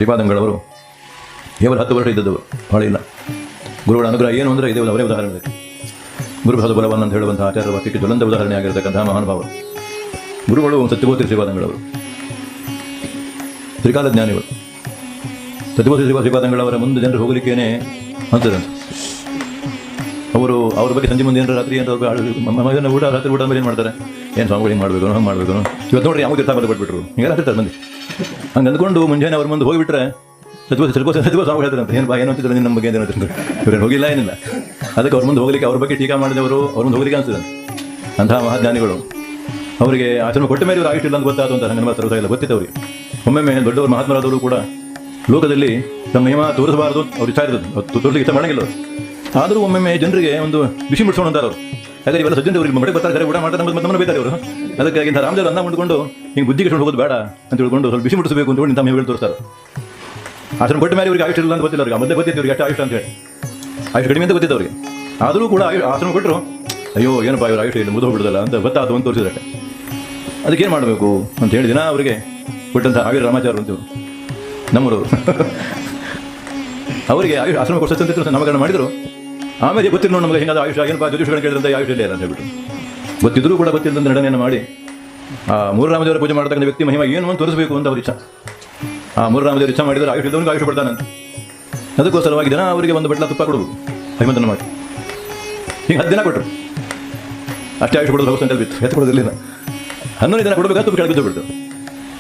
ಶ್ರೀಪಾದಂಗಳವರು ಕೇವಲ 10 ವರ್ಷ ಇದ್ದದ್ದು ಭಾಳ ಇಲ್ಲ. ಗುರುಗಳ ಅನುಗ್ರಹ ಏನು ಅಂದರೆ ಇದೇ ಅವರೇ ಉದಾಹರಣೆ ಇದೆ. ಗುರುಭಾದ ಬಲವನ್ನು ಅಂತ ಹೇಳುವಂಥ ಆಚಾರ್ಯ ವಾಕ್ಯಕ್ಕೆ ಜ್ವಲಂತ ಉದಾಹರಣೆ ಆಗಿರತಕ್ಕಂಥ ಮಹಾನುಭಾವರು ಗುರುಗಳು ಸತ್ಯಬೋಧಿ ಶ್ರೀಪಾದಂಗಳವರು, ತ್ರಿಕಾಲ ಜ್ಞಾನಿಗಳು. ಸತ್ಯಬೋಧಿ ಶ್ರೀಪಾದಂಗಳವರ ಮುಂದೆ ಜನರು ಹೋಗಲಿಕ್ಕೇನೆ ಅಂತದಂತೆ. ಅವರು ಅವ್ರ ಬಗ್ಗೆ ಸಂಜೆ ಮುಂದೆ ಏನಾರು ರಾತ್ರಿ ಏನಾರು ಊಟ ರಾತ್ರಿ ಊಟ ಮೇಲೆ ಏನು ಮಾಡ್ತಾರೆ, ಏನು ಸ್ವಾಮಿಗಳು ಹಿಂಗೆ ಮಾಡಬೇಕು ಹಂಗೆ ಮಾಡಬೇಕು, ಇವತ್ತು ನೋಡ್ರಿ ಯಾವ ತೀರ್ಥ ಬಂದುಬಿಟ್ಬಿಟ್ರು ಹಿಂಗೆ ಹೇಳ್ತಾರೆ ಮಂದಿ. ಹಂಗೆ ಅಂದ್ಕೊಂಡು ಮುಂಜಾನೆ ಅವ್ರ ಮುಂದೆ ಹೋಗಿಬಿಟ್ರೆ ಸತ್ಯಬೋಧಿ ಸ್ವಾಮಿಗಳು ಹೇಳ್ತಾರಂತೆ, ಏನು ಏನು ಅಂತಿದ್ರು ನಿಮ್ಮ ಬಗ್ಗೆ ಏನು ಅಂತಿದ್ರು, ಇವ್ರೇನು ಹೋಗಿಲ್ಲ ಏನಿಲ್ಲ. ಅದಕ್ಕೆ ಅವ್ರ ಮುಂದೆ ಹೋಗಲಿಕ್ಕೆ ಅವ್ರ ಬಗ್ಗೆ ಟೀಕಾ ಮಾಡಿದವರು ಅವ್ರ ಮುಂದೆ ಹೋಗಲಿಕ್ಕೆ ಅನಿಸ್ತದೆ. ಅಂತಹ ಮಹಾಜ್ಞಾನಿಗಳು ಅವರಿಗೆ ಆಚರಣೆ ಕೊಟ್ಟ ಮೇಲೆ ಇವರು ಆಗಿಟ್ಟಿಲ್ಲ ಅಂತ ಗೊತ್ತಾದ ಅಂತ ಹಂಗೆ ಮಾತ್ರ ಇಲ್ಲ ಗೊತ್ತಿತ್ತು ಅವರಿಗೆ. ಒಮ್ಮೊಮ್ಮೆ ದೊಡ್ಡವರು ಮಹಾತ್ಮರಾದವರು ಕೂಡ ಲೋಕದಲ್ಲಿ ತಮ್ಮ ಮಹಿಮಾ ತೋರಿಸಬಾರದು ಅವ್ರು ಇಷ್ಟ ಇರೋದು, ತೋರಿಸಲಿಕ್ಕೆ ಇಷ್ಟ ಮಾಡಂಗಿಲ್ಲ ಅವರು. ಆದರೂ ಒಮ್ಮೊಮ್ಮೆ ಜನರಿಗೆ ಒಂದು ಬಿಸಿ ಮುಡಿಸೋಣ ಅಂತಾರೆ ಅವರು. ಹಾಗಾಗಿ ಇವೆಲ್ಲ ಸಜ್ಜನ ಅವರಿಗೆ ಮಡೆ ಬರ್ತಾರೆ, ಊಟ ಮಾಡ್ತಾರೆ ನಮ್ಮನ್ನು ಬೈತಾರೆ ಅವರು. ಅದಕ್ಕಾಗಿ ರಾಮದೇವರು ಅನ್ನ ಮುಂಡ್ಕೊಂಡು ಹಿಂಗೆ ಬುದ್ಧಿ ಕೆಟ್ಟು ಹೋಗೋದು ಬೇಡ ಅಂತ ಹೇಳ್ಕೊಂಡು ಸ್ವಲ್ಪ ಬಿಸಿ ಮುಡಿಸಬೇಕು ಅಂತ ಹೇಳಿ ತಮ್ಮ ಹೇಳಿ ತೋರಿಸ್ತಾರೆ. ಆಚರಣೆ ಕೊಟ್ಟ ಮೇಲೆ ಇವರಿಗೆ ಆಯುಷ್ ಇಲ್ಲ ಅಂತ ಗೊತ್ತಿಲ್ಲ ಅವ್ರಿಗೆ. ಮೊದಲೇ ಗೊತ್ತಿತ್ತು ಇವ್ರಿಗೆ ಎಷ್ಟು ಆಯುಷ್ ಅಂತ ಹೇಳಿ, ಆಯುಷ್ ಕಡಿಮೆ ಅಂತ ಗೊತ್ತಿತ್ತು ಅವರಿಗೆ. ಆದರೂ ಕೂಡ ಆಚರಣೆ ಕೊಟ್ಟರು, ಅಯ್ಯೋ ಏನಪ್ಪ ಇವ್ರು ಆಯುಷ್ ಇಲ್ಲ ಮುದ್ದು ಹೋಗ್ಬಿಡೋದಲ್ಲ ಅಂತ ಗೊತ್ತಾಯ್ತು ಅಂತ ತೋರಿಸಿದ್ರೆ. ಅದಕ್ಕೇನು ಮಾಡಬೇಕು ಅಂತ ಹೇಳಿ ದಿನ ಅವರಿಗೆ ಕೊಟ್ಟಂಥ ಆವಿರ ರಾಮಾಚಾರ ಅಂತೇವರು ನಮ್ಮರು ಅವರಿಗೆ ಆಶ್ರಮ ಕೊಡಿಸಂತ ನಾಮಕರಣ ಮಾಡಿದರು. ಆಮೇಲೆ ಗೊತ್ತಿಲ್ಲ ನೋಡಿ ನಮಗೆ ಹಿಂಗಾದ ಆಯುಷ್ ಏನಪ್ಪ ಜ್ಯೋತಿಷಗಳನ್ನು ಕೇಳಿದಂಥ ಆಯುಷ್ ಇಲ್ಲ ಅಂತ ಹೇಳ್ಬಿಟ್ಟು ಗೊತ್ತಿದ್ದರೂ ಕೂಡ ಗೊತ್ತಿಲ್ಲದ ನಡೆನೆಯನ್ನು ಮಾಡಿ ಆ ಮೂರರಾಮದೇವರ ಪೂಜೆ ಮಾಡತಕ್ಕಂಥ ವ್ಯಕ್ತಿ ಮಹಿಮಾ ಏನು ಅಂತ ತೋರಿಸಬೇಕು ಅಂತ ಅವ್ರ ಇಚ್ಛೆ. ಆ ಮೂರರಾಮದೇವರು ಇಚ್ಛೆ ಮಾಡಿದರೆ ಆಯುಷ್ ಇದ್ದವನಿಗೆ ಆಯುಷ್ ಕೊಡ್ತಾನಂತ. ಅದಕ್ಕೋಸ್ಕರವಾಗಿ ದಿನ ಅವರಿಗೆ ಒಂದು ಬಟ್ಲ ತುಪ್ಪ ಕೊಡಬೇಕು ಹನುಮಂತನ ಮಾಡಿ. ಹಿಂಗೆ 10 ದಿನ ಕೊಟ್ಟರು. ಅಷ್ಟೇ ಆಯುಷ್ ಕೊಡೋದು ಹೋಗಿ ಸಂಕಲ್ಪ ಇತ್ತು, ಎತ್ತು ಕೊಡೋದಿಲ್ಲ. 11 ದಿನ ಕೊಡಬೇಕು, ತುಪ್ಪ ಕೆಳಗೆ ಬಿದ್ದು.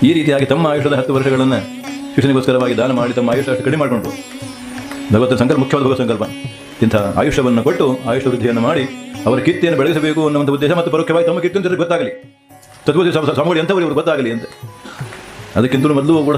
ಈ ರೀತಿಯಾಗಿ ತಮ್ಮ ಆಯುಷದ 10 ವರ್ಷಗಳನ್ನು ಶಿಕ್ಷಣಗೋಸ್ಕರವಾಗಿ ದಾನ ಮಾಡಿ ತಮ್ಮ ಆಯುಷ್ಯ ಅಷ್ಟು ಕಡಿಮೆ ಮಾಡಿಕೊಂಡ್ರು. ಭಗವಂತನ ಸಂಕಲ್ಪ ಮುಖ್ಯವಾದ ಭಗವತ್ ಸಂಕಲ್ಪ. ಇಂಥ ಆಯುಷ್ಯವನ್ನು ಕೊಟ್ಟು ಆಯುಷ ವೃದ್ಧಿಯನ್ನು ಮಾಡಿ ಅವರ ಕೀರ್ತಿಯನ್ನು ಬೆಳೆಸಬೇಕು ಅನ್ನುವಂಥ ಉದ್ದೇಶ ಮತ್ತು ಪರೋಕ್ಷವಾಗಿ ತಮ್ಮ ಕೀರ್ತಿ ಅಂತ ಗೊತ್ತಾಗಲಿ, ತತ್ವದ ಸ್ವಾಮಿಗಳು ಎಂಥವರು ಇವರು ಗೊತ್ತಾಗಲಿ ಅಂತ. ಅದಕ್ಕಿಂತಲೂ ಮೊದಲು ಕೂಡ